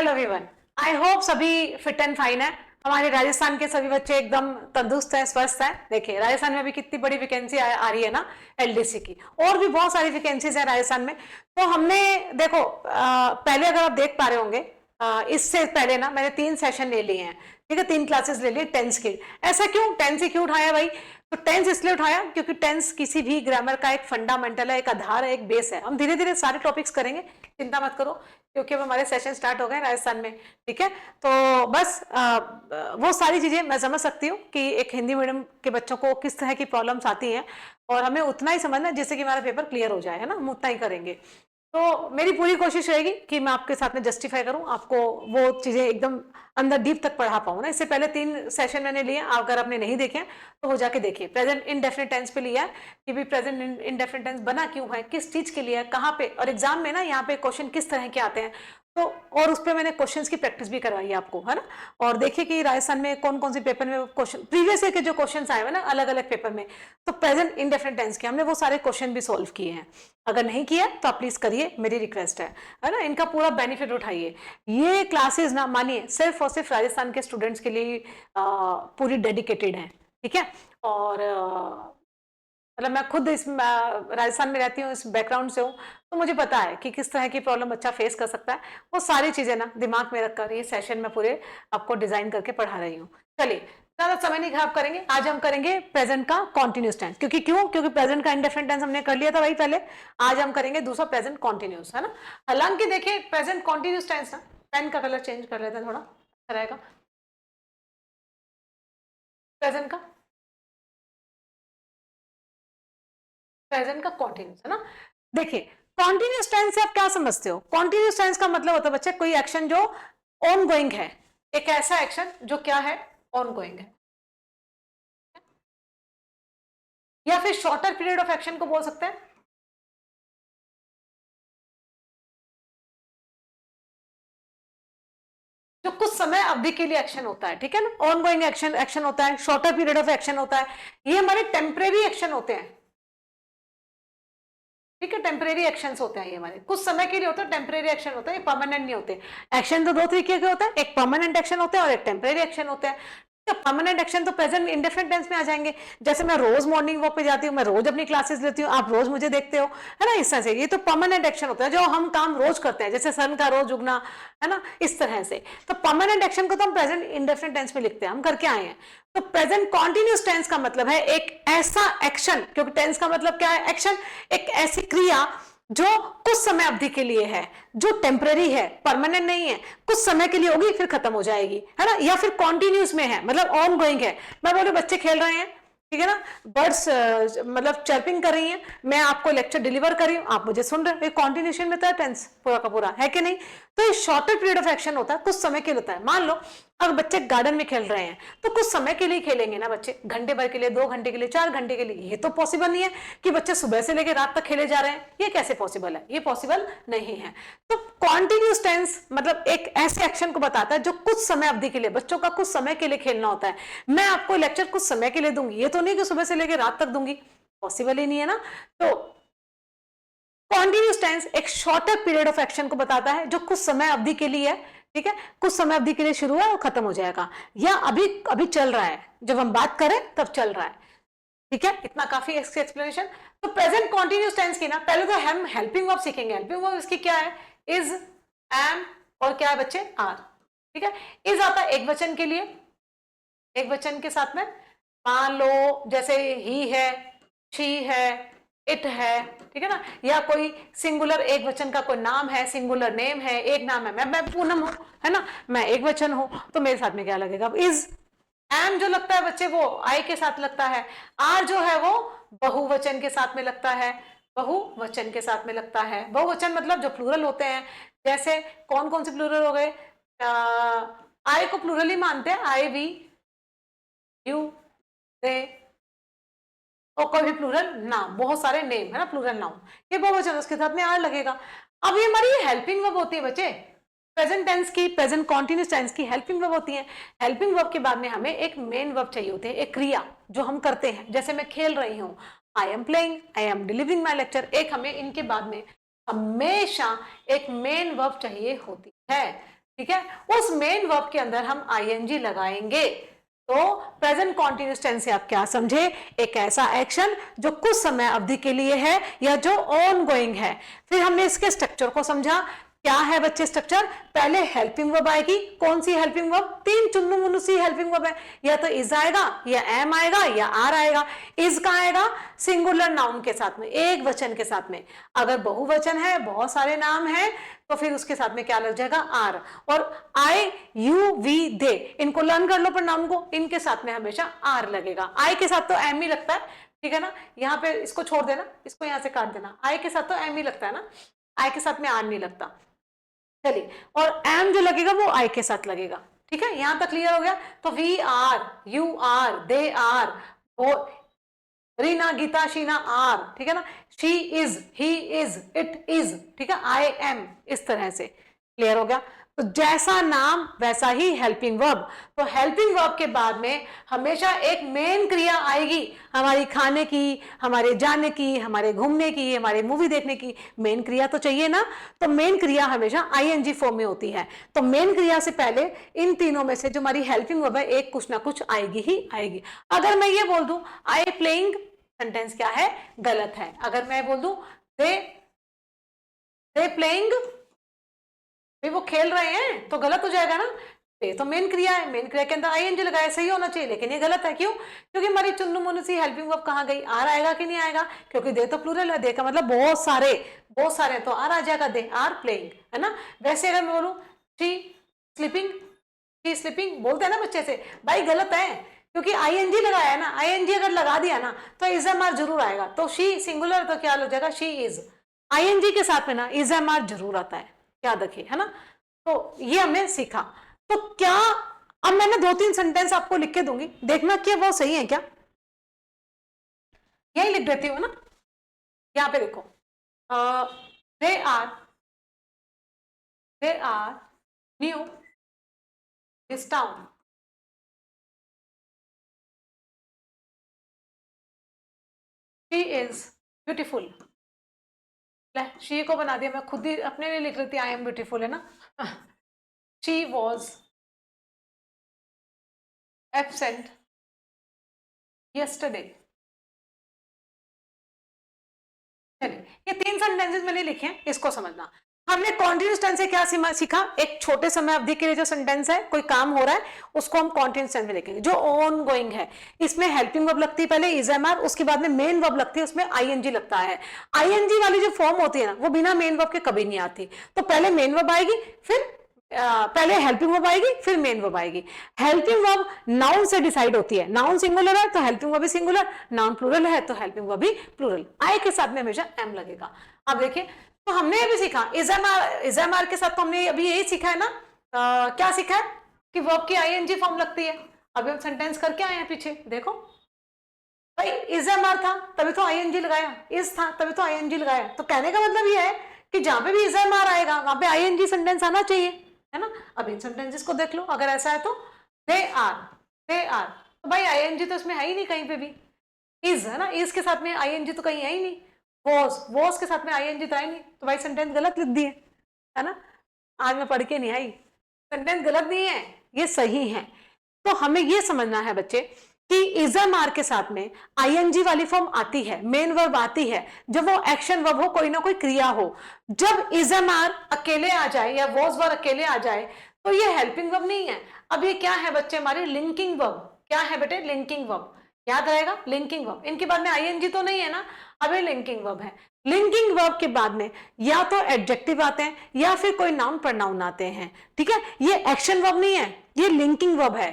Hello everyone, I hope सभी fit and fine है। हमारे राजस्थान के सभी बच्चे एकदम तंदुरुस्त हैं, स्वस्थ हैं। देखिए राजस्थान में अभी कितनी बड़ी वैकेंसी आ रही है ना एलडीसी की, और भी बहुत सारी वैकेंसीज है राजस्थान में। तो हमने देखो पहले अगर आप देख पा रहे होंगे, इससे पहले ना मैंने 3 सेशन ले लिए हैं, ठीक है, 3 क्लासेस ले लिए टेंस की। ऐसा क्यों टेंस ही क्यों उठाया भाई? तो टेंस इसलिए उठाया क्योंकि टेंस किसी भी ग्रामर का एक फंडामेंटल है, एक आधार है, एक बेस है। हम धीरे धीरे सारे टॉपिक्स करेंगे, चिंता मत करो, क्योंकि अब हमारे सेशन स्टार्ट हो गए राजस्थान में, ठीक है। तो बस वो सारी चीजें मैं समझ सकती हूँ कि एक हिंदी मीडियम के बच्चों को किस तरह की प्रॉब्लम्स आती हैं, और हमें उतना ही समझना है जिससे कि हमारा पेपर क्लियर हो जाए, है ना, हम उतना ही करेंगे। तो मेरी पूरी कोशिश रहेगी कि मैं आपके साथ में जस्टिफाई करूं, आपको वो चीजें एकदम अंदर डीप तक पढ़ा पाऊं ना। इससे पहले 3 सेशन मैंने लिए, अगर आपने नहीं देखे तो हो जाके देखिए। प्रेजेंट इंडेफिनिट टेंस पे लिया है कि भी प्रेजेंट इंडेफिनिट टेंस बना क्यों है, किस चीज के लिए है, कहाँ पे, और एग्जाम में ना यहाँ पे क्वेश्चन किस तरह के आते हैं। तो और उस पर मैंने क्वेश्चंस की प्रैक्टिस भी करवाई है आपको, है ना। और देखिए कि राजस्थान में कौन कौन से पेपर में क्वेश्चन प्रीवियस ईयर के जो क्वेश्चंस आए हुए ना अलग अलग पेपर में, तो प्रेजेंट इंडेफिनिट टेंस के हमने वो सारे क्वेश्चन भी सॉल्व किए हैं। अगर नहीं किया तो आप प्लीज करिए, मेरी रिक्वेस्ट है ना। इनका पूरा बेनिफिट उठाइए। ये क्लासेस ना मानिए सिर्फ और सिर्फ राजस्थान के स्टूडेंट्स के लिए पूरी डेडिकेटेड है, ठीक है। और मतलब मैं खुद इस राजस्थान में रहती हूँ, इस बैकग्राउंड से हूँ, तो मुझे पता है कि किस तरह की प्रॉब्लम बच्चा फेस कर सकता है। वो सारी चीजें ना दिमाग में रखकर ये सेशन में पूरे आपको डिजाइन करके पढ़ा रही हूँ। चलिए ज्यादा समय नहीं खराब करेंगे, आज हम करेंगे प्रेजेंट का कॉन्टिन्यूस टेंस। क्योंकि प्रेजेंट का इंडेफिनिट टेंस हमने कर लिया था भाई पहले। आज हम करेंगे दूसरा प्रेजेंट कॉन्टिन्यूस, है ना। हालांकि देखिए प्रेजेंट कॉन्टिन्यूस टेंस ना, पेन का कलर चेंज कर लेते हैं, थोड़ा अच्छा रहेगा। प्रेजेंट का कॉन्टिन्यूस, है ना। देखिए कॉन्टिन्यूस टेंस से आप क्या समझते हो? कॉन्टिन्यूस टेंस का मतलब होता है बच्चे कोई एक्शन जो ऑन गोइंग है, एक ऐसा एक्शन जो क्या है, ऑन गोइंग है, या फिर शॉर्टर पीरियड ऑफ एक्शन को बोल सकते हैं। जो कुछ समय अवधि के लिए एक्शन होता है, ठीक है ना। ऑन गोइंग एक्शन होता है, शॉर्टर पीरियड ऑफ एक्शन होता है, ये हमारे टेम्परेरी एक्शन होते हैं, ठीक है। टेम्परेरी एक्शंस होते हैं, ये हमारे कुछ समय के लिए होता है, टेम्परेरी एक्शन होता है, ये परमानेंट नहीं होते। एक्शन तो 2 तरीके के होते हैं, एक परमानेंट एक्शन होता है और एक टेम्परेरी एक्शन होता है। परमानेंट एक्शन तो प्रेजेंट इंडेफिनिट टेंस में आ जाएंगे। जैसे मैं रोज मॉर्निंग वॉक पे जाती हूँ, मैं रोज अपनी क्लासेस लेती हूँ, आप रोज मुझे देखते हो, है ना। इस तरह से ये तो परमानेंट एक्शन होता है, जो हम काम रोज करते हैं, जैसे सन का रोज उगना, है ना, इस तरह से। तो परमानेंट एक्शन को तो हम प्रेजेंट इंडेफिनिट टेंस में लिखते हैं, हम करके आए हैं। तो प्रेजेंट कॉन्टिन्यूस टेंस का मतलब है एक ऐसा एक्शन, क्योंकि टेंस का मतलब क्या है, एक्शन, एक ऐसी क्रिया जो कुछ समय अवधि के लिए है, जो टेम्पररी है, परमानेंट नहीं है, कुछ समय के लिए होगी फिर खत्म हो जाएगी, है ना। या फिर कॉन्टिन्यूस में है, मतलब ऑन गोइंग है। मैं बोलूं बच्चे खेल रहे हैं, ठीक है ना, बर्ड्स मतलब चर्पिंग कर रही हैं, मैं आपको लेक्चर डिलीवर कर रही हूं, आप मुझे सुन रहे हो, कॉन्टिन्यूशन में था टेंस पूरा का पूरा, है कि नहीं। तो ये शॉर्टर पीरियड ऑफ एक्शन होता है, कुछ समय के लिए होता है। मान लो अगर बच्चे गार्डन में खेल रहे हैं तो कुछ समय के लिए खेलेंगे ना बच्चे, घंटे भर के लिए, 2 घंटे के लिए, 4 घंटे के लिए। ये तो पॉसिबल नहीं है कि बच्चे सुबह से लेकर रात तक खेले जा रहे हैं, ये कैसे पॉसिबल है, ये पॉसिबल नहीं है। तो कॉन्टिन्यूस टेंस मतलब एक ऐसे एक्शन को बताता है जो कुछ समय अवधि के लिए, बच्चों का कुछ समय के लिए खेलना होता है। मैं आपको लेक्चर कुछ समय के लिए दूंगी, ये तो नहीं कि सुबह से लेकर रात तक दूंगी, पॉसिबल ही नहीं है ना। तो कॉन्टिन्यूस टेंस एक शॉर्टर पीरियड ऑफ एक्शन को बताता है जो कुछ समय अवधि के लिए है, ठीक है, कुछ समय अवधि के लिए शुरू है और खत्म हो जाएगा, या अभी अभी चल रहा है, जब हम बात करें तब चल रहा है, ठीक है। इतना काफी एक्सप्लेनेशन। तो प्रेजेंट कॉन्टिन्यूस टेंस की ना पहले तो हम हेल्पिंग वर्ब सीखेंगे। हेल्पिंग वर्ब इसकी क्या है, इज, एम, और क्या है बच्चे, आर, ठीक है। इज आता है एक वचन के लिए, एक वचन के साथ में, मान लो जैसे ही है, शी है, इट है, ठीक है ना, या कोई सिंगुलर एक वचन का कोई नाम है, सिंगुलर नेम है, एक नाम है, मैं पूनम हूं, है ना, मैं एक वचन हूं, तो मेरे साथ में क्या लगेगा, इज। एम जो लगता है बच्चे वो आई के साथ लगता है। आर जो है वो बहुवचन के साथ में लगता है, बहुवचन के साथ में लगता है। बहुवचन मतलब जो प्लूरल होते हैं, जैसे कौन कौन से प्लूरल हो गए, आई को प्लूरल ही मानते हैं, आई, वी, यू, दे, और कोई भी प्लूरल नाम, बहुत सारे नेम है ना, प्लूरल नाउन, ये बहुवचन, उसके साथ में आर लगेगा। अब ये हमारी हेल्पिंग वर्ब होती है बच्चे, प्रेजेंट टेंस की, प्रेजेंट कॉन्टिन्यूस टेंस की हेल्पिंग वर्ब होती है। हेल्पिंग वर्ब के बाद में हमें एक मेन वर्ब चाहिए होती है, एक क्रिया जो हम करते हैं, जैसे मैं खेल रही हूँ, I am playing, I am delivering my lecture, एक हमें इनके बाद में हमेशा एक मेन वर्ब चाहिए होती है। ठीक है, उस मेन वर्ब के अंदर हम आईएनजी लगाएंगे। तो प्रेजेंट कॉन्टिन्यूस टेंस से आप क्या समझे, एक ऐसा एक्शन जो कुछ समय अवधि के लिए है या जो ऑन गोइंग है। फिर हमने इसके स्ट्रक्चर को समझा, क्या है बच्चे स्ट्रक्चर, पहले हेल्पिंग वर्ब आएगी, कौन सी हेल्पिंग वर्ब, तीन चुन्नू मुन्नू सी हेल्पिंग वर्ब है, या तो इज आएगा या एम आएगा या आर आएगा। इज का आएगा सिंगुलर नाउन के साथ में, एक वचन के साथ में। अगर बहुवचन है, बहुत सारे नाम है, तो फिर उसके साथ में क्या लग जाएगा, आर। और आई यू वी दे, इनको लर्न कर लो प्रोनाउन को, इनके साथ में हमेशा आर लगेगा। आई के साथ तो एम ही लगता है, ठीक है ना, यहाँ पे इसको छोड़ देना, इसको यहाँ से काट देना, आई के साथ तो एम ही लगता है ना, आई के साथ में आर नहीं लगता। चलिए, और एम जो लगेगा वो आई के साथ लगेगा। ठीक है, यहां तक क्लियर हो गया। तो we are, you are, they are, वो रीना गीता शीना आर, ठीक है ना, she is, he is, it is, ठीक है, आई एम, इस तरह से क्लियर हो गया। तो जैसा नाम वैसा ही हेल्पिंग वर्ब। तो हेल्पिंग वर्ब के बाद में हमेशा एक मेन क्रिया आएगी, हमारी खाने की, हमारे जाने की, हमारे घूमने की, हमारे मूवी देखने की, मेन क्रिया तो चाहिए ना। तो मेन क्रिया हमेशा आईएनजी फॉर्म में होती है। तो मेन क्रिया से पहले इन तीनों में से जो हमारी हेल्पिंग वर्ब है, एक कुछ ना कुछ आएगी ही आएगी। अगर मैं ये बोल दूं आई प्लेइंग, सेंटेंस क्या है, गलत है। अगर मैं बोल दूं दे प्लेइंग, वो खेल रहे हैं, तो गलत हो जाएगा ना। ये तो मेन क्रिया है, मेन क्रिया के अंदर आईएनजी लगाया, सही होना चाहिए, लेकिन ये गलत है। क्यों? क्योंकि हमारी चुन्नू मुन्नू सी हेल्पिंग वर्ब कहाँ गई, आर आएगा कि नहीं आएगा, क्योंकि दे तो प्लूरल है, दे का मतलब बहुत सारे तो आर आ जाएगा, दे आर प्लेइंग, है ना। वैसे अगर मैं बोलूं शी स्लीपिंग, बोलते हैं ना बच्चे से, भाई गलत है, क्योंकि आईएनजी लगाया है ना, आईएनजी अगर लगा दिया ना तो इजएमआर जरूर आएगा। तो शी सिंगुलर तो क्या हो जाएगा, शी इज, आईएनजी के साथ में ना इजएमआर जरूर आता है, याद रखिए, है ना। तो ये हमने सीखा। तो क्या, अब मैंने 2-3 सेंटेंस आपको लिख के दूंगी, देखना कि वो सही है क्या। यही लिख देती हूँ ना, यहां पे देखो, they are new this town, she is beautiful. She को बना दिया, मैं खुद ही अपने लिए लिख लेती, आई एम ब्यूटीफुल, है ना। She was absent yesterday। चलिए, ये 3 सेंटेंसेस मैंने लिखे हैं, इसको समझना। हमने कॉन्टिन्यूस टेंस से क्या सीखा, एक छोटे समय अवधि के लिए जो सेंटेंस है, कोई काम हो रहा है, उसको हम कॉन्टिन्यूस टेंस में लिखेंगे। जो ऑन गोइंग है, इसमें हेल्पिंग वर्ब लगती है पहले इजएमआर, उसके बाद में मेन वर्ब लगती है, उसमें आईएनजी लगता है। आईएनजी वाली जो फॉर्म होती है ना, वो बिना मेन वर्ब के कभी नहीं आती। तो पहले मेन वर्ब आएगी, फिर पहले हेल्पिंग वर्ब आएगी, फिर मेन वर्ब आएगी। हेल्पिंग वर्ब नाउन से डिसाइड होती है, नाउन सिंगुलर है तो हेल्पिंग वर्ब भी सिंगुलर, नाउन प्लूरल है तो हेल्पिंग वर्ब भी प्लूरल। आई के साथ में हमेशा एम लगेगा। अब देखिए, तो हमने अभी सीखा इजएमआर के साथ, तो हमने अभी यही सीखा है ना, क्या सीखा है कि वर्ब की आईएनजी फॉर्म लगती है। अभी हम सेंटेंस करके आए हैं पीछे, देखो भाई इजएमआर था तभी तो आईएनजी लगाया, इज था तभी तो आईएनजी लगाया। तो कहने का मतलब ये है कि जहां पे भी इजएमआर आएगा वहां पे आईएनजी सेंटेंस आना चाहिए, है ना। अब इन सेंटेंसेस को देख लो, अगर ऐसा है तो दे आर, तो भाई आईएनजी तो इसमें है ही नहीं कहीं पे भी। इज है ना, इज के साथ में आईएनजी तो कहीं है ही नहीं। वॉज के साथ में आईएनजी तो है नहीं, तो भाई सेंटेंस गलत लिख दिए, है ना। आज मैं पढ़ के नहीं आई, सेंटेंस गलत नहीं है, ये सही है। तो हमें ये समझना है बच्चे कि इजएमआर के साथ में आईएनजी वाली फॉर्म आती है, मेन वर्ब आती है जब वो एक्शन वर्ब हो, कोई ना कोई क्रिया हो। जब इजएमआर अकेले आ जाए या वॉज वर्ब अकेले आ जाए तो ये हेल्पिंग वर्ब नहीं है। अब ये क्या है बच्चे, हमारी लिंकिंग वर्ब। क्या है बेटे, लिंकिंग वर्ब, याद रहेगा, लिंकिंग वर्ब। इनके बाद में आईएनजी तो नहीं है ना, अब ये लिंकिंग वर्ब है। लिंकिंग वर्ब के बाद में या तो एडजेक्टिव आते हैं या फिर कोई नाउन प्रोनाउन आते हैं, ठीक है। ये एक्शन वर्ब नहीं है, ये लिंकिंग वर्ब है।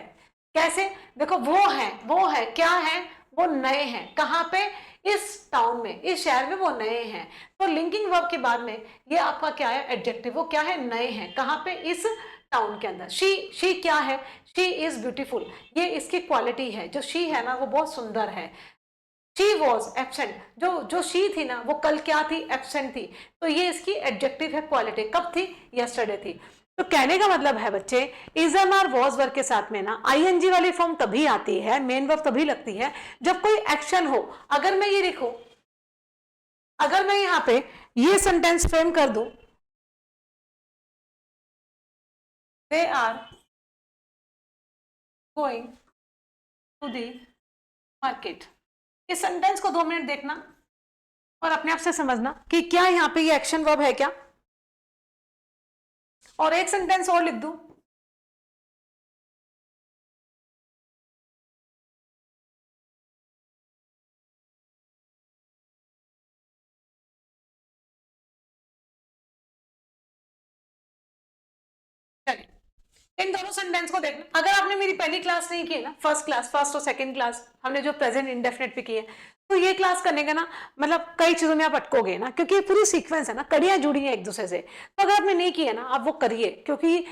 कैसे, देखो वो है क्या है, वो नए हैं, कहां पे, इस टाउन में, इस शहर में वो नए हैं। तो लिंकिंग वर्ब के बाद में ये आपका क्या है, एडजेक्टिव, वो क्या है, नए हैं, कहां पे, इस टाउन के अंदर। शी क्या है, शी इज ब्यूटीफुल, ये इसकी क्वालिटी है, जो शी है ना वो बहुत सुंदर है। शी वॉज एब्सेंट, जो शी थी ना वो कल क्या थी, एब्सेंट थी, तो ये इसकी एडजेक्टिव है, क्वालिटी, कब थी, यस्टरडे थी। तो कहने का मतलब है बच्चे, इजएमआर वॉज वर्ब के साथ में ना आईएनजी वाली फॉर्म तभी आती है, मेन वर्ब तभी लगती है जब कोई एक्शन हो। अगर मैं ये लिखूं, अगर मैं यहां पे ये सेंटेंस फ्रेम कर दूं, they are going to the market. इस सेंटेंस को 2 मिनट देखना और अपने आप से समझना कि क्या यहाँ पे ये एक्शन वर्ब है क्या। और एक सेंटेंस और लिख दूं, चलिए इन दोनों सेंटेंस को देखना। अगर आपने मेरी पहली क्लास नहीं की है ना, फर्स्ट और सेकंड क्लास हमने जो प्रेजेंट इंडेफिनिट पे की है, तो ये क्लास करने का ना मतलब कई चीजों में आप अटकोगे ना, क्योंकि ये पूरी सीक्वेंस है ना, कड़ियां जुड़ी हैं एक दूसरे से। तो अगर आपने नहीं की है ना, आप वो करिए, क्योंकि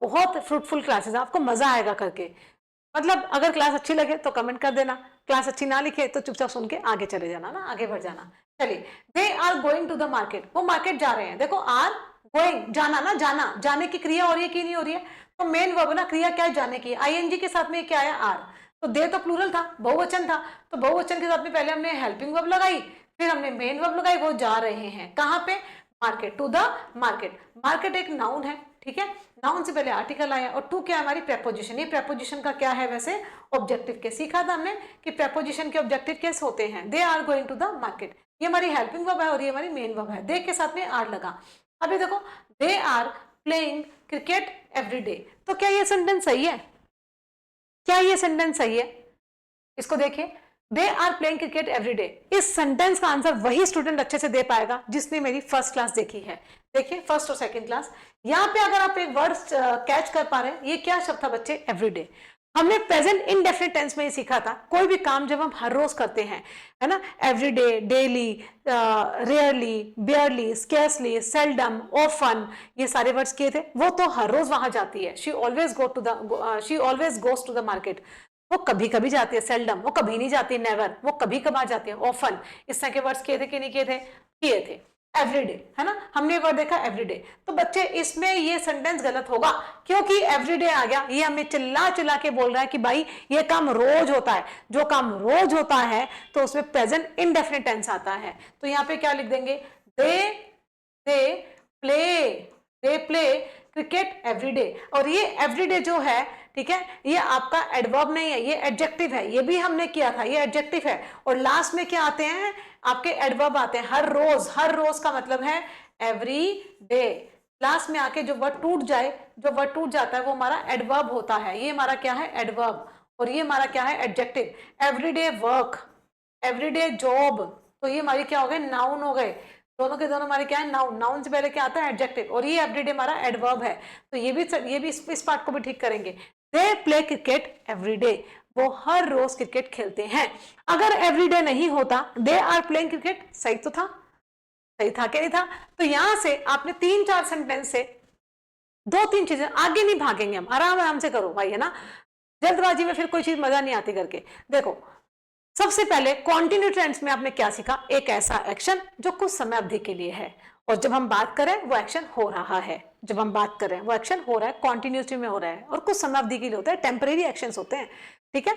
बहुत फ्रूटफुल क्लासेस है, आपको मजा आएगा करके। मतलब अगर क्लास अच्छी लगे तो कमेंट कर देना, क्लास अच्छी ना लिखे तो चुपचाप सुन के आगे चले जाना ना, आगे बढ़ जाना। चलिए, they are going to the market, वो मार्केट जा रहे हैं। देखो आर गोइंग, जाना ना, जाना, जाने की क्रिया हो रही है कि नहीं हो रही है, तो मेन वर्ब ना, क्रिया क्या है, जाने की। आईएनजी के साथ में क्या आया, आर। तो दे तो प्लूरल था, बहुवचन था, तो बहुवचन के साथ में पहले हमने हेल्पिंग वर्ब लगाई, फिर हमने मेन वर्ब लगाई, वो जा रहे हैं कहां पे, market, to the market. Market एक नाउन है, ठीक है, नाउन से पहले आर्टिकल आया, और टू क्या हमारी प्रेपोजिशन। ये प्रेपोजिशन का क्या है वैसे, ऑब्जेक्टिव केस। सीखा था हमने कि प्रेपोजिशन के ऑब्जेक्टिव केस होते हैं। They are going to the market, ये हमारी हेल्पिंग वर्ब है और ये हमारी मेन वर्ब है। दे के साथ में आर लगा। अभी देखो, they are playing cricket every day, तो क्या ये सेंटेंस सही है, क्या ये सेंटेंस सही है, इसको देखिए, they are playing cricket every day. इस सेंटेंस का आंसर वही स्टूडेंट अच्छे से दे पाएगा जिसने मेरी फर्स्ट क्लास देखी है। देखिए फर्स्ट और सेकंड क्लास, यहाँ पे अगर आप एक वर्ड कैच कर पा रहे हैं, ये क्या शब्द था बच्चे, एवरीडे। हमने प्रेजेंट इनडेफिनिट टेंस में ही सीखा था, कोई भी काम जब हम हर रोज करते हैं, है ना, everyday, daily, rarely, barely, scarcely, seldom, often, ये सारे वर्ड्स किए थे। वो तो हर रोज वहां जाती है, she always goes to the market. वो कभी कभी जाती है, सेल्डम, वो कभी नहीं जाती, नेवर, वो कभी कभार जाती है, ऑफन। इस तरह के वर्ड्स किए थे कि नहीं किए थे, किए थे। एवरीडे, है ना, हमने वर्ड देखा एवरीडे। तो बच्चे इसमें ये सेंटेंस गलत होगा, क्योंकि एवरीडे आ गया, ये हमें चिल्ला चिल्ला के बोल रहा है कि भाई ये काम रोज होता है। जो काम रोज होता है तो उसमें प्रेजेंट इंडेफिनिट टेंस आता है। तो यहाँ पे क्या लिख देंगे, दे प्ले क्रिकेट एवरीडे। और ये एवरीडे जो है, ठीक है, ये आपका एडवर्ब नहीं है, ये एडजेक्टिव है, ये भी हमने किया था, ये एडजेक्टिव है। और लास्ट में क्या आते हैं, आपके एडवर्ब आते हैं, हर रोज। हर रोज का मतलब है एवरी डे। लास्ट में आके जो वर्ड टूट जाए, जो वर्ड टूट जाता है वो हमारा एडवर्ब होता है। ये हमारा क्या है, एडवर्ब, और ये हमारा क्या है, adjective. Everyday work, everyday job, तो ये हमारी क्या हो गए, नाउन हो गए। दोनों के दोनों हमारे क्या है, नाउन। नाउन से पहले क्या आता है, एडजेक्टिव, और ये एवरीडे हमारा एडवर्ब है। तो ये भी इस पार्ट को भी ठीक करेंगे। दे प्ले क्रिकेट एवरीडे, वो हर रोज क्रिकेट खेलते हैं। अगर एवरीडे नहीं होता, दे आर प्लेइंग क्रिकेट, सही तो था, सही था कि नहीं था। तो यहां से आपने 3-4 सेंटेंस से 2-3 चीजें, आगे नहीं भागेंगे हम, आराम आराम से करो भाई, है ना, जल्दबाजी में फिर कोई चीज मजा नहीं आती करके। देखो सबसे पहले कॉन्टिन्यू टेंस में आपने क्या सीखा, एक ऐसा एक्शन जो कुछ समय अवधि के लिए है, और जब हम बात करें वो एक्शन हो रहा है, जब हम बात करें वो एक्शन हो रहा है, कॉन्टिन्यूटी में हो रहा है, और कुछ समय अवधि के लिए होता है, टेम्परेरी एक्शंस होते हैं, ठीक है।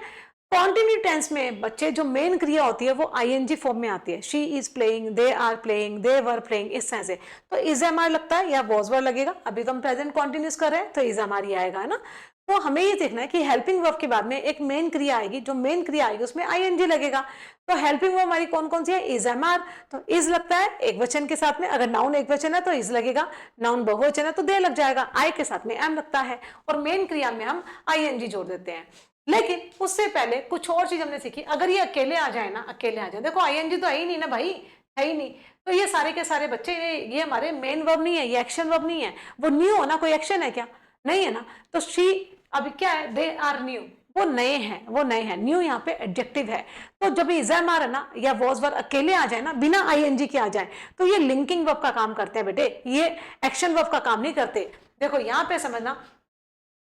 कॉन्टिन्यू टेंस में बच्चे जो मेन क्रिया होती है वो आईएनजी फॉर्म में आती है, she is playing, they are playing, they were playing, इस तरह से। तो इज एमआर लगता है या वॉज वर लगेगा, अभी तो हम प्रेजेंट कॉन्टिन्यूस कर रहे हैं तो इज एमआर ही आएगा, है ना। तो हमें ये देखना है कि हेल्पिंग वर्ब के बाद में एक मेन क्रिया आएगी, जो मेन क्रिया आएगी उसमें आईएनजी लगेगा। तो हेल्पिंग वर्ब हमारी कौन कौन सी है, इज एमआर, तो इज लगता है एक वचन के साथ में, अगर नाउन एक वचन है तो इज लगेगा, नाउन बहुवचन है तो दे लग जाएगा, आई के साथ में एम लगता है, और मेन क्रिया में हम आईएनजी जोड़ देते हैं। लेकिन उससे पहले कुछ और चीज हमने सीखी, अगर ये अकेले आ जाए ना, अकेले आ जाए, देखो आईएनजी तो है ही नहीं ना भाई, है ही नहीं, तो ये सारे के सारे बच्चे ये हमारे मेन वर्ब नहीं है, ये एक्शन वर्ब नहीं है, वो न्यू हो ना, कोई एक्शन है क्या, नहीं है ना। तो शी अभी क्या है, दे आर न्यू, वो नए हैं, वो नए हैं, न्यू यहाँ पे एडजेक्टिव है। तो जब इज एम आर है ना, या वॉज वर अकेले आ जाए ना, बिना आईएनजी के आ जाए, तो ये लिंकिंग वर्ब का काम करते हैं बेटे, ये एक्शन वर्ब का काम नहीं करते। देखो यहाँ पे समझना,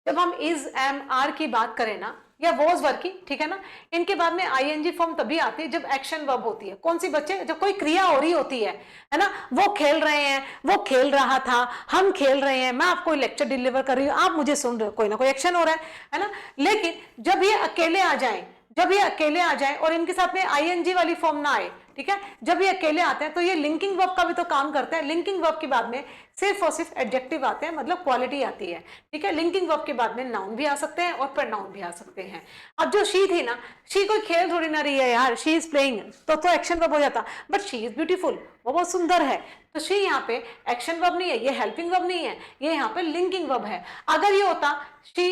जब हम इज एम आर की बात करें ना, या वॉज वर्ब की, ठीक है ना, इनके बाद में आईएनजी फॉर्म तभी आती है जब एक्शन वर्ब होती है। कौन सी बच्चे, जब कोई क्रिया हो रही होती है ना, वो खेल रहे हैं, वो खेल रहा था, हम खेल रहे हैं, मैं आपको लेक्चर डिलीवर कर रही हूँ, आप मुझे सुन रहे हो, कोई ना कोई एक्शन हो रहा है ना। लेकिन जब ये अकेले आ जाए, जब ये अकेले आ जाए और इनके साथ में आईएनजी वाली फॉर्म ना आए, ठीक है, जब ये अकेले आते हैं तो ये लिंकिंग वर्ब का भी तो काम करते हैं। लिंकिंग वर्ब के बाद में सिर्फ और सिर्फ एडजेक्टिव आते हैं, मतलब क्वालिटी आती है, ठीक है। लिंकिंग वर्ब के बाद में नाउन भी आ सकते हैं और प्रोनाउन भी आ सकते हैं। अब जो शी थी ना, शी कोई खेल थोड़ी ना रही है यार, शी इज प्लेइंग, तो एक्शन वर्ब हो जाता, बट शी इज ब्यूटीफुल, वो बहुत सुंदर है, तो शी यहाँ पे एक्शन वर्ब नहीं है, ये हेल्पिंग वर्ब नहीं है, ये यहाँ पे लिंकिंग वर्ब है। अगर ये होता शी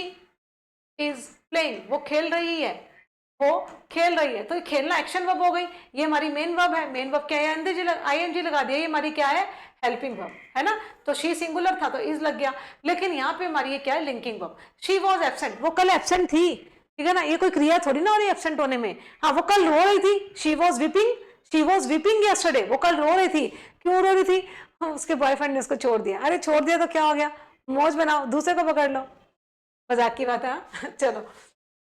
इज प्लेइंग, वो खेल रही है, वो खेल रही है, तो खेलना एक्शन वर्ब हो गई, ये हमारी मेन वर्ब है, मेन वर्ब क्या है, आईएनजी लगा दिया, ये हमारी क्या है, हेल्पिंग वर्ब है ना, तो शी सिंगुलर था तो इज लग गया, लेकिन यहाँ पे हमारी ये क्या है, linking verb. She was absent, वो कल एब्सेंट थी, ठीक है ना, ये कोई क्रिया थोड़ी ना हो रही एब्सेंट होने में, हाँ वो कल रो रही थी, शी वॉज वीपिंग यस्टरडे, वो कल रो रही थी, क्यों रो रही थी, उसके बॉयफ्रेंड ने उसको छोड़ दिया, अरे छोड़ दिया तो क्या हो गया, मौज बनाओ, दूसरे को पकड़ लो, मजाक की बात है। चलो,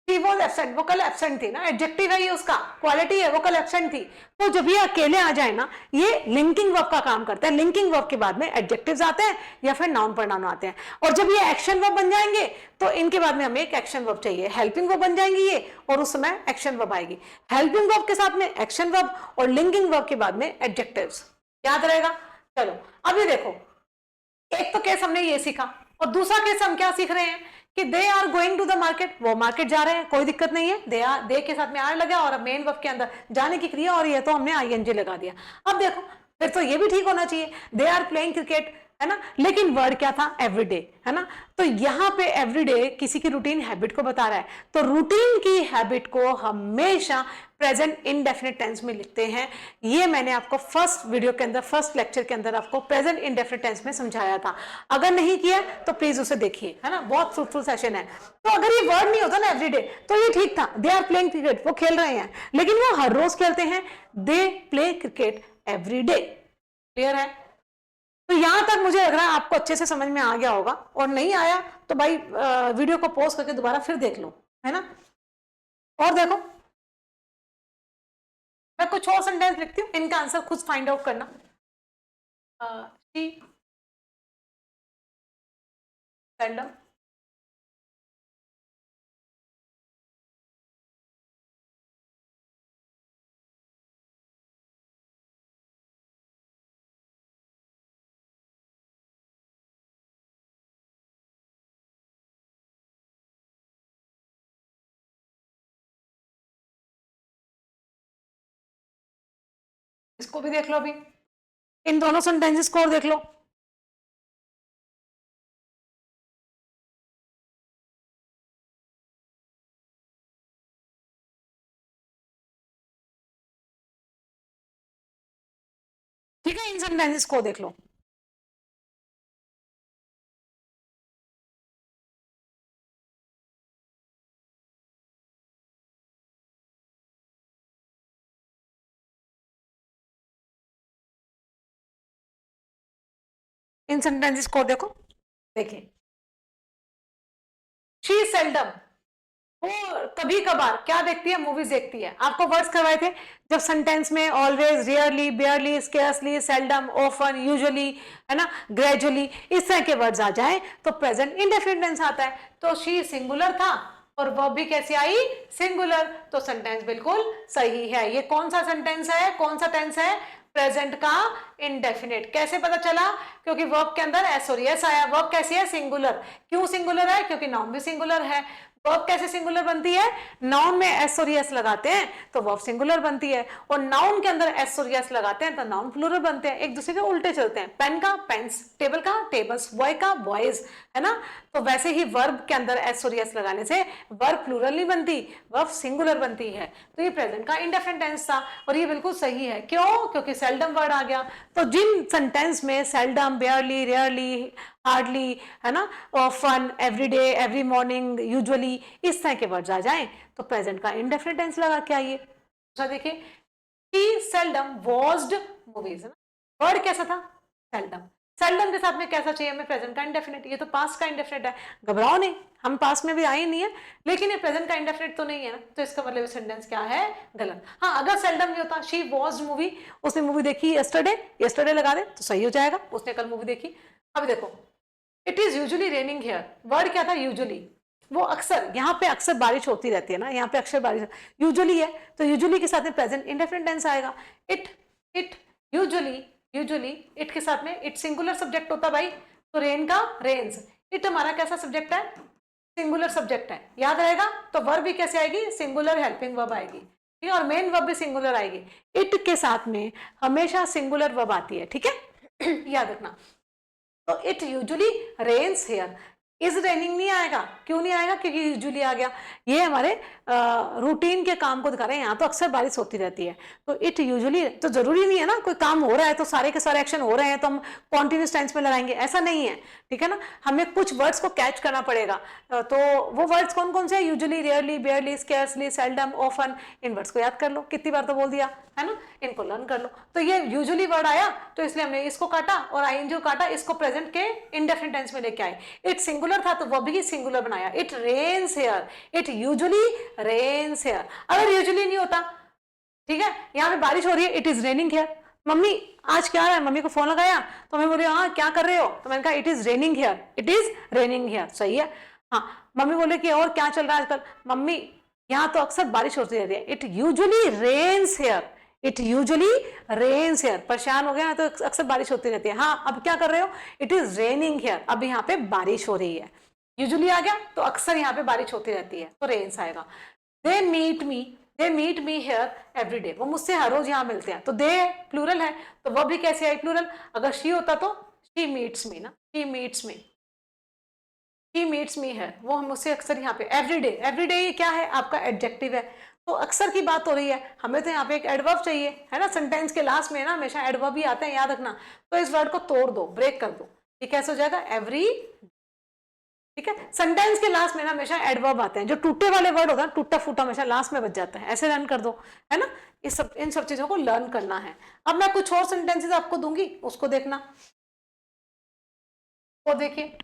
She was absent, वो कल एब्सेंट थी ना, एडजेक्टिव है ये, उसका क्वालिटी है, वो कल एब्सेंट थी, तो जब ये अकेले आ जाए ना, ये लिंकिंग वर्ब का काम करता है, लिंकिंग वर्ब के बाद में एडजेक्टिव्स आते हैं या फिर नाउन प्रोनाउन आते हैं, और जब ये एक्शन वर्ब बन जाएंगे तो इनके बाद में हमें एक एक्शन वर्ब चाहिए, हेल्पिंग वर्ब बन जाएंगी ये, और उस समय एक्शन वर्ब आएगी, हेल्पिंग वर्ब के साथ में एक्शन वर्ब और लिंकिंग वर्ब के बाद में एडजेक्टिव्स, याद रहेगा। चलो अब ये देखो, एक तो केस हमने ये सीखा, और दूसरा केस हम क्या सीख रहे हैं कि they are going to the market, वो मार्केट जा रहे हैं, कोई दिक्कत नहीं है, दे के साथ में आर लगा और मेन वर्ब के अंदर जाने की क्रिया हो रही है, तो हमने आईएनजी लगा दिया। अब देखो फिर तो ये भी ठीक होना चाहिए, दे आर प्लेइंग क्रिकेट, है ना, लेकिन वर्ड क्या था, एवरीडे, है ना, तो यहाँ पे एवरीडे किसी की रूटीन हैबिट को बता रहा है, तो रूटीन की हैबिट को हमेशा प्रेजेंट इंडेफिनिट टेंस में लिखते हैं, ये मैंने आपको फर्स्ट वीडियो के अंदर, फर्स्ट लेक्चर के अंदर आपको प्रेजेंट इंडेफिनिट टेंस में समझाया था, अगर नहीं किया तो प्लीज उसे देखिए, है ना, बहुत फ्रूटफुल सेशन है। तो अगर ये वर्ड नहीं होता ना एवरीडे, तो ये ठीक था, दे आर प्लेइंग क्रिकेट, वो खेल रहे हैं, लेकिन वो हर रोज खेलते हैं, they play cricket everyday, clear है। तो यहां तक मुझे लग रहा है आपको अच्छे से समझ में आ गया होगा, और नहीं आया तो भाई वीडियो को पॉज करके दोबारा फिर देख लो, है ना। और देखो मैं कुछ और सेंटेंस लिखती हूँ, इनका आंसर खुद फाइंड आउट करना। सेल्डम, इसको भी देख लो, अभी इन दोनों सेंटेंसेस को और देख लो। ठीक है, इन सेंटेंसेस को देख लो। इन सेंटेंसेस को देखो, देखिए, शी सेल्डम, वो कभी कभार क्या देखती है, मूवीज देखती है। आपको वर्ड्स करवाए थे जब सेंटेंस में always, rarely, बेयरली, scarcely, seldom, often, usually, है ना, ग्रेजुअली, इस तरह के वर्ड्स आ जाए तो प्रेजेंट इंडेफिनिट टेंस आता है। तो शी सिंगुलर था और वर्ब भी कैसे आई, सिंगुलर, तो सेंटेंस बिल्कुल सही है। ये कौन सा सेंटेंस है, कौन सा टेंस है, प्रेजेंट का इंडेफिनिट। कैसे पता चला, क्योंकि वर्ब के अंदर एस और एस आया, वर्ब कैसी है, सिंगुलर। क्यों सिंगुलर है, क्योंकि नाउन भी सिंगुलर है। वर्ब कैसे सिंगुलर बनती है, नाउन में एस और एस लगाते हैं तो वर्ब सिंगुलर बनती है, और नाउन के अंदर एस और एस लगाते हैं तो नाउन प्लूरल बनते हैं, एक दूसरे के उल्टे चलते हैं। पेन का पेन्स, टेबल का टेबल्स, बॉय का बॉयज, है ना। तो वैसे ही वर्ब के अंदर एस और एस लगाने से वर्ब प्लूरल नहीं बनती, वर्ब सिंगुलर बनती है। तो ये प्रेजेंट का इंडेफिनिट टेंस था और ये बिल्कुल सही है। क्यों, क्योंकि सेल्डम वर्ड आ गया। तो जिन सेंटेंस में सेल्डम, बेयरली, रेयरली, हार्डली, है ना, often, everyday, every morning, usually, इस तरह के वर्ड्स आ जाएं तो प्रेजेंट का इंडेफिनिट टेंस लगा के आइए। दूसरा देखिए, ही सेल्डम वॉच्ड मूवीज, है ना, वर्ड कैसा था, सेल्डम। सेल्डम के साथ में कैसा चाहिए हमें, प्रेजेंट का इंडेफिनिट। ये तो पास्ट का इंडेफिनिट है, घबराओ नहीं, हम पास्ट में भी आए नहीं है, लेकिन ये प्रेजेंट का इंडेफिनिट तो नहीं है ना, तो इसका मतलब सेंटेंस क्या है, गलत। हाँ, अगर सेल्डम नहीं होता, शी वॉच्ड मूवी, उसने मूवी देखी यस्टरडे, यस्टरडे लगा दे तो सही हो जाएगा, उसने कल मूवी देखी। अब देखो, it is usually raining here, word क्या था, यूजुअली, वो अक्सर, यहाँ पे अक्सर बारिश होती रहती है ना, यहाँ पे अक्सर बारिश, यूजुअली है तो यूजुअली के साथ में प्रेजेंट इंडेफिनिट टेंस आएगा। इट यूजुअली यूजुअली इट के साथ में इट सिंगुलर सब्जेक्ट होता भाई, तो रेन का रेन्स, इट हमारा कैसा सब्जेक्ट है, सिंगुलर सब्जेक्ट है, याद रहेगा। तो वर्ब भी कैसे आएगी, सिंगुलर हेल्पिंग वर्ब आएगी, ठीक है, और मेन वर्ब भी सिंगुलर आएगी। इट के साथ में हमेशा सिंगुलर वर्ब आती है, ठीक है याद रखना। तो it usually rains here, is raining नहीं आएगा, क्यों नहीं आएगा, क्योंकि यूजुअली आ गया। ये हमारे रूटीन के काम को दिखा रहे हैं, यहाँ तो अक्सर बारिश होती रहती है। तो इट यूजुअली, तो जरूरी नहीं है ना कोई काम हो रहा है तो सारे के सारे एक्शन हो रहे हैं तो हम कॉन्टिन्यूस टेंस में लगाएंगे, ऐसा नहीं है, ठीक है ना। हमें कुछ वर्ड्स को कैच करना पड़ेगा। तो वो वर्ड्स कौन कौन से हैं, usually, rarely, barely, scarcely, seldom, often, इन वर्ड्स को याद कर लो, कितनी बार तो बोल दिया है ना, इनको लर्न कर लो। तो ये यूजुअली वर्ड आया तो इसलिए हमने इसको काटा और आईएनजी काटा, इसको प्रेजेंट के इंडेफिनिट टेंस में लेके आए। इट सिंगुलर था तो वो भी सिंगुलर बनाया, it rains here, it usually rains here. अगर यूजुअली नहीं होता, ठीक है, यहाँ पे बारिश हो रही है, it is raining here, mummy आज क्या है, मम्मी को फोन लगाया तो मैं बोली हाँ क्या कर रहे हो, तो मैंने कहा it is raining here, it is raining here, सही है। हाँ, मम्मी बोले कि और क्या चल रहा है आजकल, मम्मी यहाँ तो अक्सर बारिश होती रहती है, it usually rains here, it usually rains here, परेशान हो गया तो अक्सर बारिश होती रहती है। हाँ, अब क्या कर रहे हो, इट इज रेनिंग हियर, अब यहाँ पे बारिश हो रही है, यूजुअली आ गया तो अक्सर यहाँ पे बारिश होती रहती है तो रेन्स आएगा। They meet me here every day, वो मुझसे हर रोज यहाँ मिलते हैं, तो दे प्लूरल है तो वो भी कैसे आई प्लूरल, अगर शी होता तो शी मीट्स मी ना, शी मीट्स मी है, वो मुझसे अक्सर यहाँ पे एवरी डे ये क्या है, आपका एडजेक्टिव है, तो अक्सर की बात हो रही है, हमें तो यहाँ पे एक एडवर्ब चाहिए है ना, सेंटेंस के लास्ट में ना हमेशा एडवर्ब ही आते हैं, याद रखना। तो इस वर्ड को तोड़ दो, ब्रेक कर दो, ये कैसे हो जाएगा, एवरी, ठीक है। सेंटेंस के लास्ट में ना हमेशा एडवर्ब आते हैं, जो टूटे वाले वर्ड होता है टूटा फूटा हमेशा लास्ट में बच जाता है, ऐसे लर्न कर दो, है ना। इन सब चीजों को लर्न करना है। अब मैं कुछ और सेंटेंसेस आपको दूंगी, उसको देखना, वो देखिए,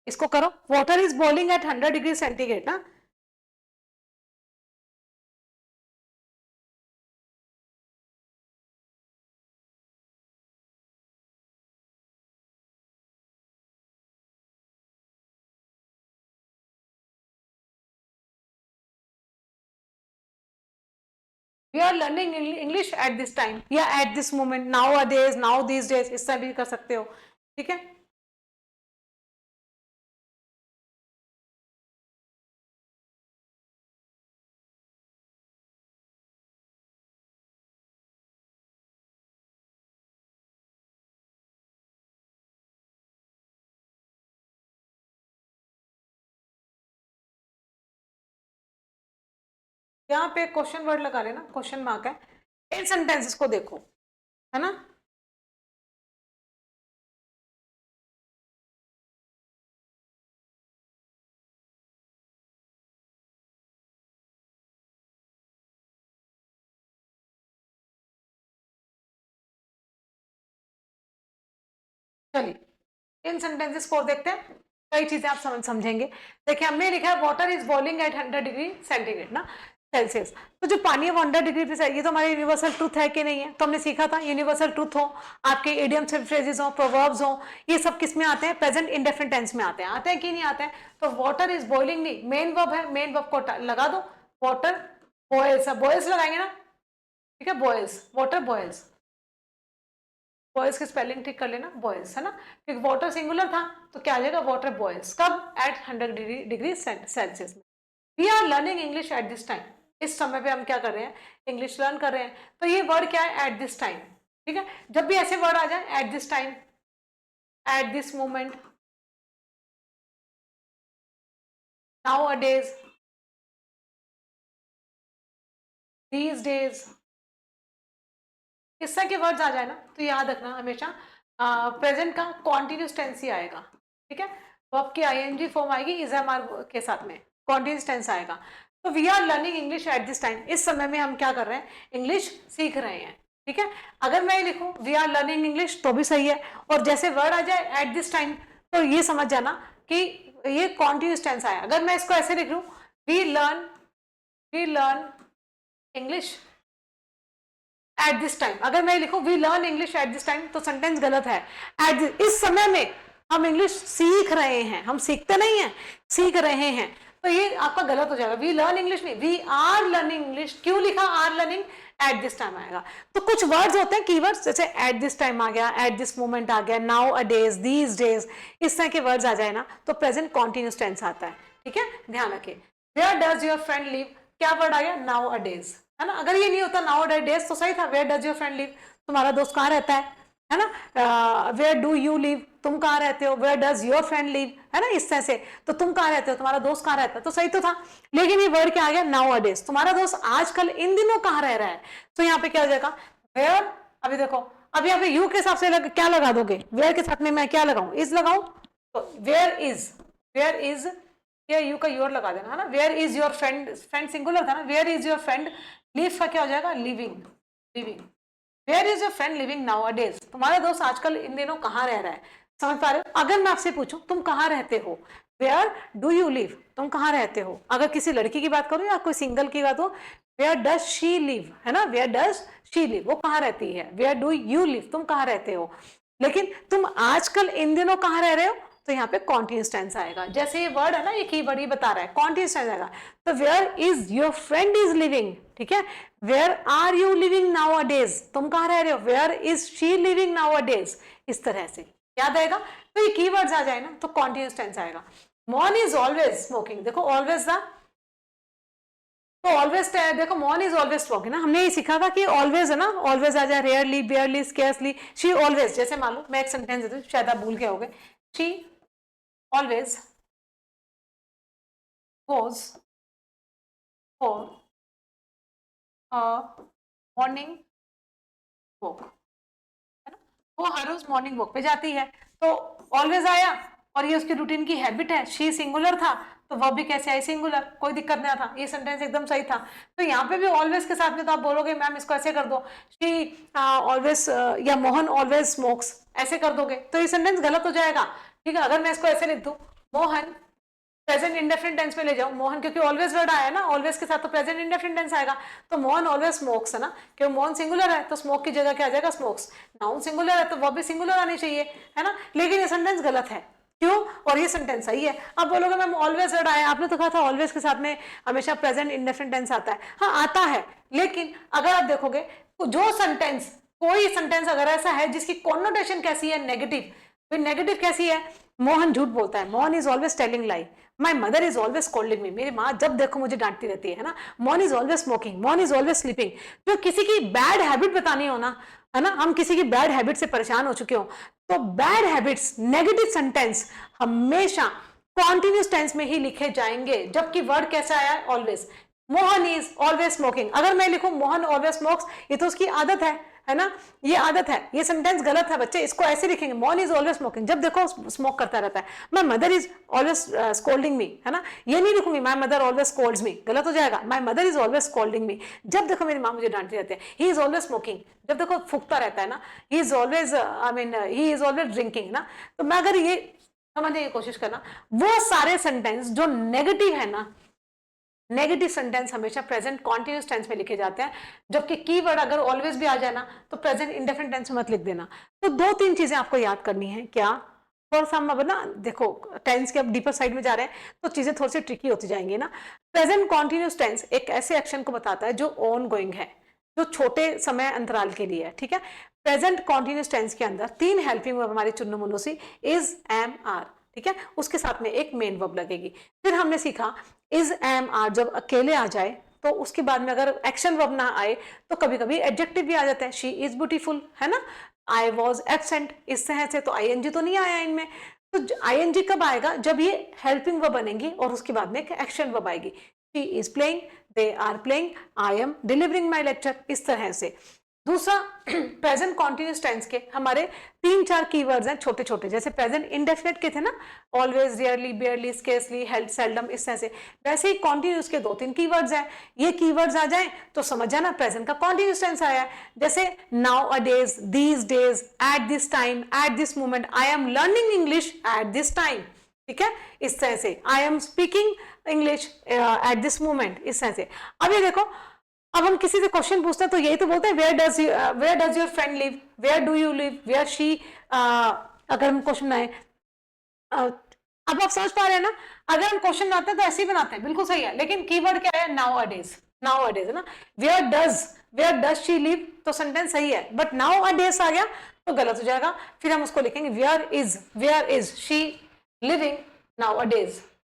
इसको करो, water is boiling at 100 degree centigrade ना, we are learning English at this time या at this moment, nowadays, now this days, इस तरह भी कर सकते हो, ठीक है। यहाँ पे क्वेश्चन वर्ड लगा लेना, क्वेश्चन मार्क है, इन सेंटेंसेस को देखो, है ना। चलिए इन सेंटेंसेस को देखते हैं, कई चीजें आप समझेंगे। देखिए हमने लिखा है water is boiling at 100 degree centigrade ना, सेल्सियस, तो जो पानी है वो 100 डिग्री पे, ये तो हमारा यूनिवर्सल ट्रूथ है कि नहीं है, तो हमने सीखा था यूनिवर्सल ट्रूथ हो, आपके इडियम्स एंड फ्रेजेस हो, प्रोवर्ब्स हो, ये सब किस में आते हैं, प्रेजेंट इंडेफिनिट टेंस में आते हैं कि नहीं आते हैं। तो वाटर इज बॉइलिंग नहीं, मेन वर्ब है, मेन वर्ब को लगा दो, वाटर बॉयल्स, बॉयल्स लगाएंगे ना, ठीक है, बॉयल्स, वाटर बॉयल्स, बॉयल्स की स्पेलिंग ठीक कर लेना, बॉयल्स है ना, क्योंकि वाटर सिंगुलर था तो क्या आ जाएगा, वाटर बॉयल्स, कब, एट 100 डिग्री सेल्सियस में। We are learning English at this time, इस समय पे हम क्या कर रहे हैं, इंग्लिश लर्न कर रहे हैं। तो ये वर्ड क्या है, एट दिस टाइम, ठीक है। जब भी ऐसे वर्ड आ जाए, eight this time, eight this moment, now a days, these days, इस तरह के वर्ड्स आ जाए ना तो याद रखना हमेशा प्रेजेंट का कॉन्टिन्यूस टेंस ही आएगा, ठीक है। वर्ब की आईएनजी फॉर्म आएगी इज एम आर के साथ में, कॉन्टिन्यूस टेंस आएगा। तो we are learning English at this time, इस समय में हम क्या कर रहे हैं, इंग्लिश सीख रहे हैं, ठीक है। अगर मैं लिखूं वी आर लर्निंग इंग्लिश तो भी सही है, और जैसे वर्ड आ जाए एट दिस टाइम तो ये समझ जाना कि ये कॉन्टिन्यूस टेंस आया। अगर मैं इसको ऐसे लिख लूं, we learn English at this time, अगर मैं लिखूं we learn English at this time तो सेंटेंस गलत है, इस समय में हम इंग्लिश सीख रहे हैं, हम सीखते नहीं हैं, सीख रहे हैं, तो ये आपका गलत हो जाएगा। वी लर्न इंग्लिश नहीं, वी आर लर्निंग इंग्लिश। क्यों लिखा are learning? At this time आएगा। तो कुछ वर्ड्स होते हैं कीवर्ड्स, जैसे एट दिस टाइम आ गया, एट दिस मोमेंट आ गया, now a days, these days, इस तरह के वर्ड्स आ जाए ना तो प्रेजेंट कॉन्टिन्यूस टेंस आता है। ठीक है, ध्यान रखिए। Where does your friend live, क्या वर्ड आ गया? नाउ अ डेज, है ना। अगर ये नहीं होता नाउ अ डेज तो सही था, where does your friend live, तुम्हारा दोस्त कहाँ रहता है ना। वेयर डू यू लिव, तुम कहाँ रहते हो, where does your friend live, है ना, इस तरह से। तो तुम कहाँ रहते हो, तुम्हारा दोस्त कहाँ रहता है, तो सही तो था। लेकिन ये वर्ड क्या आ गया? नाउ अ डेज, तुम्हारा दोस्त आजकल इन दिनों कहाँ रह रहा है, तो यहाँ पे क्या हो जाएगा? वेयर, अभी देखो, अब यहाँ पे यू के हिसाब से क्या लगा दोगे? वेयर के साथ में मैं क्या लगाऊं? इज लगाऊं, तो वेयर इज, या यू का योर लगा देना, है ना। Where is your friend, friend singular था ना, where is your friend, live का क्या हो जाएगा? Living, living. Where is your friend living nowadays, तुम्हारा दोस्त आजकल इन दिनों कहाँ रह रहा है, समझ पा रहे हो। अगर मैं आपसे पूछूं तुम कहाँ रहते हो, वेयर डू यू लिव, तुम कहाँ रहते हो। अगर किसी लड़की की बात करूं या कोई सिंगल की बात हो, वेयर डज शी लिव, है ना, वेयर डज शी लिव, वो कहाँ रहती है। वेयर डू यू लिव, तुम कहाँ रहते हो। लेकिन तुम आजकल इन दिनों कहाँ रह रहे हो, तो यहाँ पे कॉन्टिन्यूस टेंस आएगा। जैसे ये वर्ड है ना, ये कीवर्ड ये बता रहा है, कॉन्टिन्यूस टेंस आएगा। तो where is your friend is living, ठीक है। Where are you living nowadays, तुम कहाँ रह रहे हो, where is she living nowadays, इस तरह से याद आएगा। तो ये कीवर्ड्स आ जाए ना तो कॉन्टिन्यूस टेंस आएगा। मोहन इज ऑलवेज स्मोकिंग, देखो ऑलवेज था, तो ऑलवेज देखो मोहन इज ऑलवेज स्मोकिंग ना, हमने ये सीखा था कि ऑलवेज है ना, ऑलवेज आ जाए, rarely, barely, scarcely, she always. जैसे मान लो मैं एक सेंटेंस देती हूँ, शायद आप भूल गए होगे, she always goes for a morning walk, है ना, वो हर रोज मॉर्निंग वॉक पे जाती है। तो ऑलवेज आया और ये उसकी रूटीन की हैबिट है। शी सिंगुलर था तो वह भी कैसे आई? सिंगुलर, कोई दिक्कत नहीं था, ये सेंटेंस एकदम सही था। तो यहाँ पे भी ऑलवेज के साथ में तो आप बोलोगे मैम इसको ऐसे कर दो, शी ऑलवेज या मोहन ऑलवेज स्मोक्स, ऐसे कर दोगे तो ये सेंटेंस गलत हो जाएगा। ठीक है, अगर मैं इसको ऐसे लिख दूं, मोहन प्रेजेंट इंडेफिनिट टेंस में ले जाओ, मोहन, क्योंकि ऑलवेज वर्ड आया ना, ऑलवेज के साथ तो प्रेजेंट इंडेफिनिट टेंस आएगा, तो मोहन ऑलवेज स्मोक्स, है ना, क्योंकि मोहन सिंगुलर है तो स्मोक की जगह क्या आ जाएगा? स्मोक्स। नाउन सिंगुलर है तो वो भी सिंगुलर आनी चाहिए, है ना। लेकिन ये सेंटेंस गलत है, क्यों? और ये सेंटेंस सही है। अब बोलोगे मैम ऑलवेज वर्ड आया, आपने तो कहा था ऑलवेज के साथ में हमेशा प्रेजेंट इंडेफिनिट टेंस आता है। हाँ आता है, लेकिन अगर आप देखोगे जो सेंटेंस, कोई सेंटेंस अगर ऐसा है जिसकी कॉन्नोटेशन कैसी है? नेगेटिव। नेगेटिव कैसी है? मोहन झूठ बोलता है, Mohan is always telling lie, my mother is always scolding me, मेरी माँ जब देखो मुझे डांटती रहती है ना। Mohan is always smoking, Mohan is always sleeping. जो किसी की बैड हैबिट बतानी हो ना, है ना, हम किसी की बैड हैबिट से परेशान हो चुके हो, तो बैड हैबिट्स, नेगेटिव सेंटेंस हमेशा कॉन्टिन्यूस टेंस में ही लिखे जाएंगे। जबकि वर्ड कैसा आया है? Always. Mohan is always smoking, अगर मैं लिखूं मोहन ऑलवेज स्मोक्स, ये तो उसकी आदत है ना, ये आदत है, ये सेंटेंस गलत है बच्चे, इसको ऐसे लिखेंगे, मोहन इज ऑलवेज स्मोकिंग, जब देखो स्मोक करता रहता है। My mother is always scolding me, है ना, ये नहीं लिखूंगी my mother always scolds me, गलत हो जाएगा। My mother is always scolding me, जब देखो मेरी माँ मुझे डांटती रहती है। ही इज ऑलवेज स्मोकिंग, जब देखो फूकता रहता है ना। He is always he is always drinking ना। तो मैं अगर ये समझने की कोशिश करना, वो सारे सेंटेंस जो नेगेटिव है ना, नेगेटिव सेंटेंस हमेशा प्रेजेंट कॉन्टिन्यूस टेंस में लिखे जाते हैं। जबकि कीवर्ड अगर ऑलवेज भी आ जाए ना तो प्रेजेंट इंडेफिनिट टेंस में मत लिख देना। तो दो तीन चीजें आपको याद करनी है। क्या? थोड़ा सा हम अब ना देखो टेंस के अब डीपर साइड में जा रहे हैं तो चीजें थोड़ी सी ट्रिकी होती जाएंगी ना। प्रेजेंट कॉन्टिन्यूस टेंस एक ऐसे एक्शन को बताता है जो ऑन गोइंग है, जो छोटे समय अंतराल के लिए है। ठीक है, प्रेजेंट कॉन्टिन्यूस टेंस के अंदर तीन हेल्पिंग वर्ब हमारी चुन्नू मुन्नू सी, इज, एम, आर। ठीक है, उसके साथ में एक मेन वर्ब लगेगी। फिर हमने सीखा इज, एम, आर जब अकेले आ जाए तो उसके बाद में अगर एक्शन वर्ब ना आए तो कभी कभी एडजेक्टिव भी आ जाता है। शी इज ब्यूटीफुल, है ना, आई वॉज एब्सेंट, इस तरह से। तो आईएनजी तो नहीं आया इनमें, तो आईएनजी कब आएगा? जब ये हेल्पिंग वर्ब बनेंगी और उसके बाद में एक एक्शन वर्ब आएगी। She is playing, they are playing, I am delivering my lecture, इस तरह से। दूसरा, प्रेजेंट कॉन्टिन्यूस टेंस के हमारे तीन चार कीवर्ड्स हैं छोटे छोटे, जैसे प्रेजेंट इंडेफिनिट के थे ना, always, rarely, बेयरली, scarcely, held, seldom, इस तरह से। वैसे ही कॉन्टिन्यूस के दो तीन कीवर्ड्स हैं, ये कीवर्ड्स आ जाएं तो समझ जाना प्रेजेंट का कॉन्टिन्यूस टेंस आया है। जैसे now a days, these days, eight this time, eight this moment, I am learning English at this time. ठीक है, इस तरह से। I am speaking English at this moment, इस तरह से। अब ये देखो, अब हम किसी से क्वेश्चन पूछते हैं तो यही तो बोलते हैं where does your friend live, where do you live, where she, अगर हम क्वेश्चन आए अब आप समझ पा रहे हैं ना, अगर हम क्वेश्चन बनाते हैं तो ऐसे ही बनाते हैं, बिल्कुल सही है, लेकिन कीवर्ड क्या है, नाउ अडेज, नाउ अडेज है ना, वेयर डज शी लिव, तो सेंटेंस सही है, बट नाउ अडेज आ गया तो गलत हो जाएगा, फिर हम उसको लिखेंगे where is she living nowadays,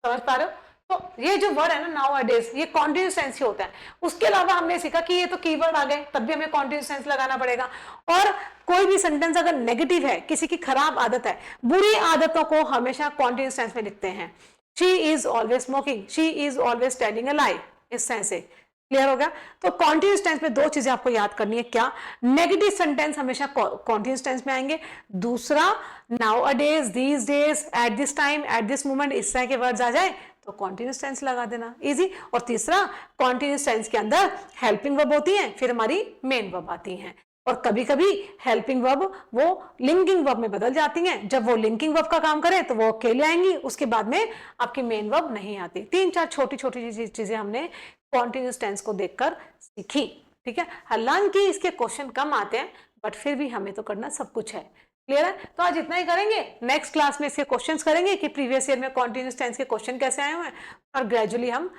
समझ पा रहे हो। तो ये जो वर्ड है ना नाउ अडेज, ये कॉन्टिन्यूस टेंस ही होता है। उसके अलावा हमने सीखा कि ये तो कीवर्ड आ गए, तब भी हमें कॉन्टिन्यूस टेंस लगाना पड़ेगा। और कोई भी सेंटेंस अगर नेगेटिव है, किसी की खराब आदत है, बुरी आदतों को हमेशा कॉन्टिन्यूस टेंस में लिखते हैं। She is always smoking, she is always telling a lie, इस सेंस से क्लियर हो गया। तो कॉन्टिन्यूस टेंस में दो चीजें आपको याद करनी है, क्या, नेगेटिव सेंटेंस हमेशा कॉन्टिन्यूस टेंस में आएंगे, दूसरा नाउ अडेज, these days, eight this time, eight this moment, इस तरह के वर्ड्स आ जाए तो कॉन्टिन्यूस टेंस लगा देना, इजी। और तीसरा, कॉन्टिन्यूस टेंस के अंदर हेल्पिंग वर्ब होती है, फिर हमारी मेन वर्ब आती हैं, और कभी कभी हेल्पिंग वर्ब वो लिंकिंग वर्ब में बदल जाती हैं। जब वो लिंकिंग वर्ब का काम करें तो वो अकेले आएंगी, उसके बाद में आपकी मेन वर्ब नहीं आती। तीन चार छोटी छोटी चीजें हमने कॉन्टिन्यूस टेंस को देखकर सीखी, ठीक है। हालांकि इसके क्वेश्चन कम आते हैं, बट फिर भी हमें तो करना सब कुछ है, क्लियर है। तो आज इतना ही करेंगे, नेक्स्ट क्लास में इसके क्वेश्चंस करेंगे कि प्रीवियस ईयर में कॉन्टिन्यूस टेंस के क्वेश्चन कैसे आए हुए हैं, और ग्रेजुअली हम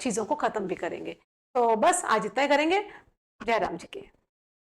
चीजों को खत्म भी करेंगे। तो बस आज इतना ही करेंगे। जय राम जी की।